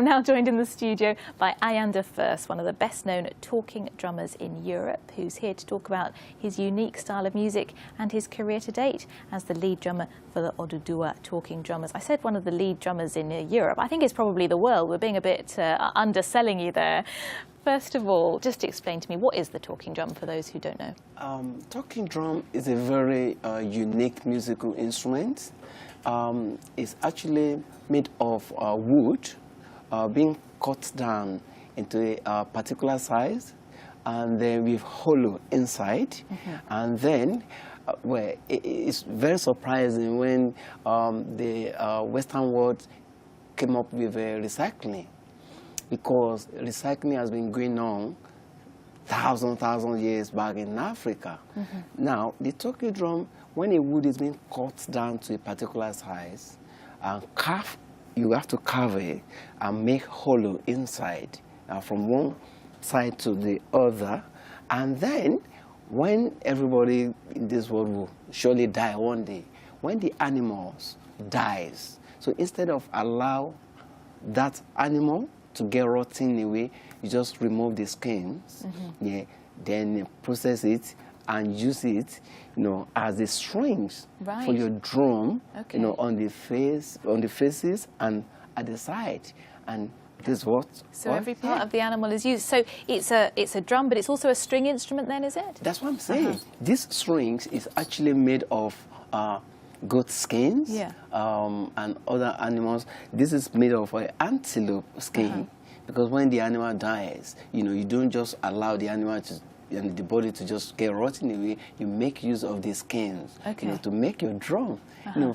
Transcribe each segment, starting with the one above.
I'm now joined in the studio by Ayan De First, one of the best-known talking drummers in Europe, who's here to talk about his unique style of music and his career to date as the lead drummer for the Oduduwa talking drummers. I said one of the lead drummers in Europe. I think it's probably the world. We're being a bit underselling you there. First of all, just explain to me, what is the talking drum for those who don't know? Talking drum is a very unique musical instrument. It's actually made of wood being cut down into a particular size, and then with hollow inside. Mm-hmm. And then, well, it's very surprising when the Western world came up with recycling, because recycling has been going on thousand years back in Africa. Mm-hmm. Now, the talking drum, when a wood is being cut down to a particular size and carved, you have to carve it and make hollow inside from one side to the other. And then, when everybody in this world will surely die one day, when the animals dies, so instead of allow that animal to get rotten away, you just remove the skins, mm-hmm. yeah, then process it and use it, as the strings for your drum, okay. On the faces and at the side, and this is what. So every part of the animal is used. So it's a drum, but it's also a string instrument, then, is it? That's what I'm saying. Uh-huh. This strings is actually made of goat skins, yeah. And other animals. This is made of antelope skin, uh-huh. because when the animal dies, you don't just allow the animal and the body to just get rotten away. You make use of the skins, okay. To make your drum. Uh-huh.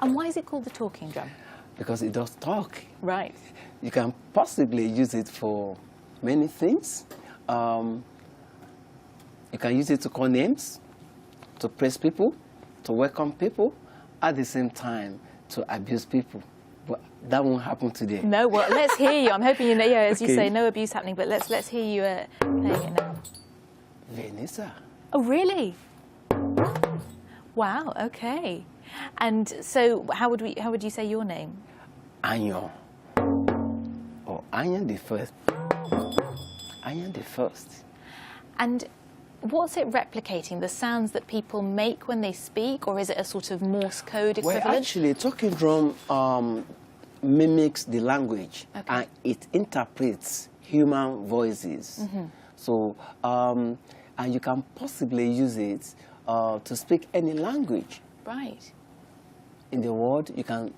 And why is it called the talking drum? Because it does talk. Right. You can possibly use it for many things. You can use it to call names, to praise people, to welcome people, at the same time to abuse people. But that won't happen today. No, well, let's hear you. I'm hoping as okay. you say, no abuse happening, but let's hear you playing it now. Vanessa. Oh, really? Wow, okay. And so how would you say your name? Ayan. Or Ayan De First. Ayan De First. And what's it replicating? The sounds that people make when they speak, or is it a sort of Morse code equivalent? Well, actually, talking drum mimics the language, okay. and it interprets human voices. Mm-hmm. So, and you can possibly use it to speak any language. Right. In the world, you can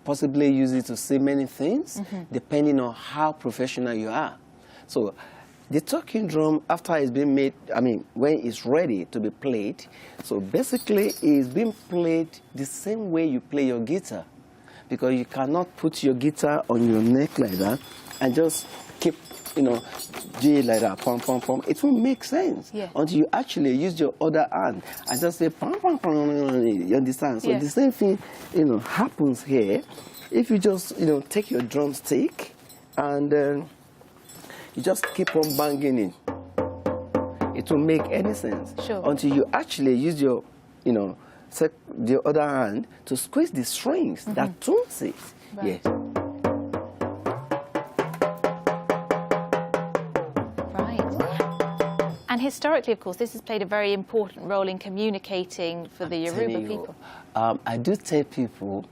possibly use it to say many things, mm-hmm. depending on how professional you are. So, the talking drum, after it's been made, when it's ready to be played, so basically it's being played the same way you play your guitar, because you cannot put your guitar on your neck like that and just keep, G like that, pom, pom, pom. It won't make sense, yeah. until you actually use your other hand and just say, pom, pom, pom, you understand? So yeah. the same thing, happens here. If you just, take your drumstick and you just keep on banging it, it won't make any sense. Sure. Until you actually use your, the other hand to squeeze the strings, mm-hmm. that tunes it. Right. Yes. And historically, of course, this has played a very important role in communicating for the Yoruba people. I do tell people,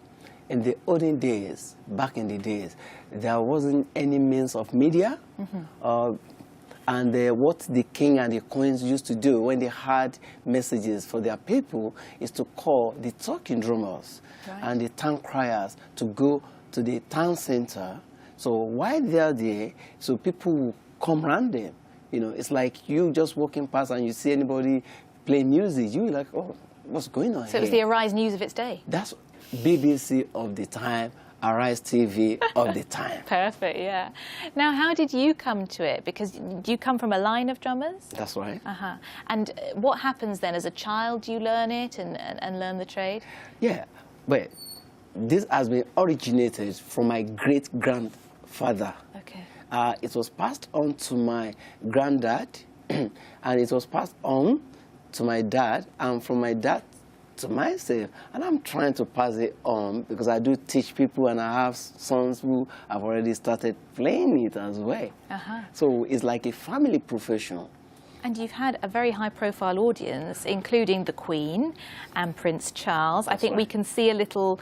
in the olden days, back in the days, there wasn't any means of media. Mm-hmm. And what the king and the queens used to do when they had messages for their people is to call the talking drummers, right. and the town criers to go to the town center. So while they're there, so people will come around them. It's like you just walking past and you see anybody play music. You're like, oh, what's going on here? So it was the Arise News of its day. That's BBC of the time, Arise TV of the time. Perfect, yeah. Now, how did you come to it? Because do you come from a line of drummers? That's right. Uh-huh. And what happens then? As a child, do you learn it and learn the trade? Yeah, but this has been originated from my great-grandfather. Okay. It was passed on to my granddad, and it was passed on to my dad, and from my dad to myself, and I'm trying to pass it on because I do teach people, and I have sons who have already started playing it as well. So it's like a family profession. And you've had a very high-profile audience, including the Queen and Prince Charles. I think we can see a little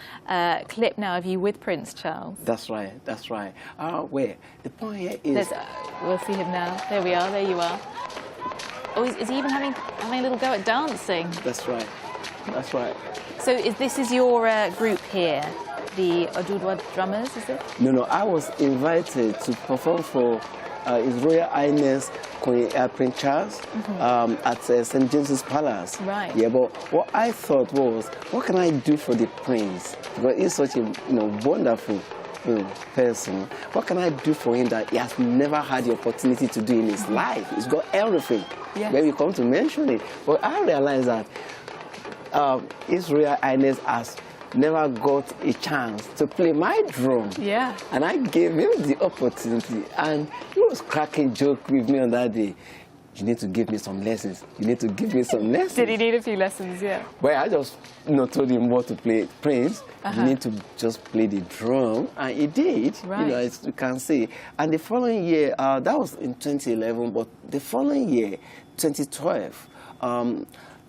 clip now of you with Prince Charles. That's right, that's right. Where the point here is... we'll see him now. There we are, there you are. Oh, is he even having a little go at dancing? That's right, that's right. So this is your group here, the Oduduwa Drummers, is it? No, I was invited to perform for His Royal Highness Prince Charles at St. James's Palace. Right. Yeah, but what I thought was, what can I do for the Prince? Because he's such a wonderful person. What can I do for him that he has never had the opportunity to do in his life? He's got everything. Yes. When we come to mention it. But I realized that His Royal Highness has never got a chance to play my drum. Yeah. And I gave him the opportunity, and he was cracking joke with me on that day. You need to give me some lessons. You need to give me some lessons. Did he need a few lessons? Yeah. Well, I just told him what to play. Prince, you need to just play the drum, and he did. Right. As you can see. And the following year, that was in 2011, but the following year, 2012,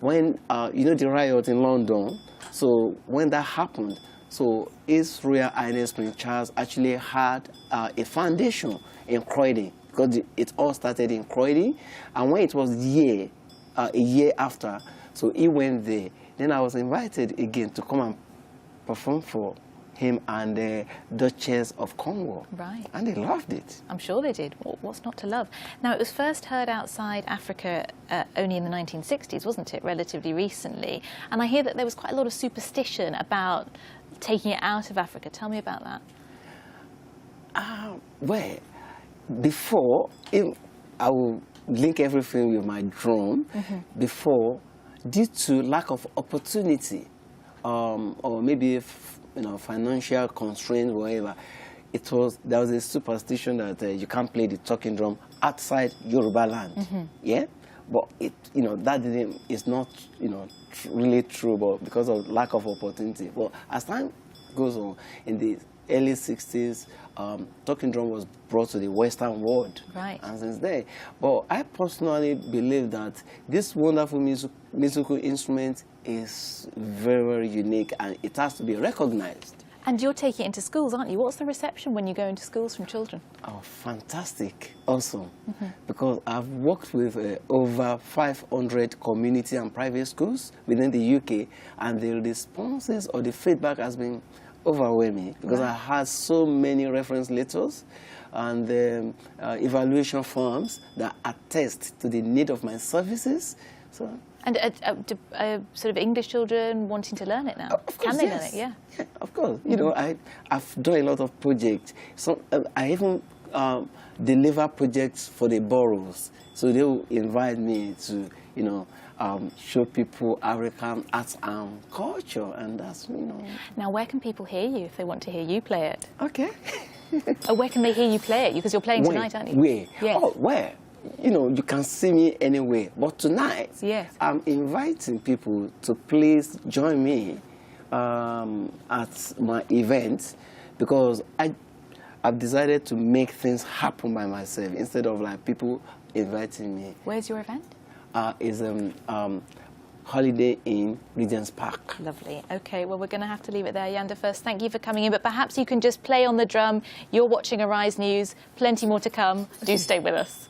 when the riot in London. So when that happened, so His Royal Highness Prince Charles actually had a foundation in Croydon, because it all started in Croydon. And when it was a year after, so he went there. Then I was invited again to come and perform for him and the Duchess of Cornwall. Right. And they loved it. I'm sure they did. What's not to love? Now, it was first heard outside Africa only in the 1960s, wasn't it, relatively recently? And I hear that there was quite a lot of superstition about taking it out of Africa. Tell me about that. Well, before, I will link everything with my drum. Before, due to lack of opportunity, or maybe financial constraints, whatever, there was a superstition that you can't play the talking drum outside Yoruba land. Yeah, but that is not really true, but because of lack of opportunity. But as time goes on, in the early 60s, talking drum was brought to the Western world. Right. And since then, but I personally believe that this wonderful musical instrument is very, very unique, and it has to be recognized. And you're taking it into schools, aren't you? What's the reception when you go into schools from children? Oh, fantastic. Awesome. Because I've worked with over 500 community and private schools within the UK, and the responses or the feedback has been overwhelming, because I had so many reference letters and evaluation forms that attest to the need of my services. So. And sort of English children wanting to learn it now? Of course, Can they yes. learn it? Yeah. Yeah, of course. I've done a lot of projects. So I even deliver projects for the boroughs. So they will invite me to, show people African arts and culture, and that's, Now, where can people hear you if they want to hear you play it? Okay. Where can they hear you play it? Because you're playing tonight, aren't you? Where? Yes. Oh, where? You can see me anywhere. But tonight, yes, I'm inviting people to please join me at my event, because I've decided to make things happen by myself instead of people inviting me. Where's your event? Is Holiday Inn, Regent's Park. Lovely. Okay, well, we're going to have to leave it there. Ayan De First, thank you for coming in, but perhaps you can just play on the drum. You're watching Arise News. Plenty more to come. Do stay with us.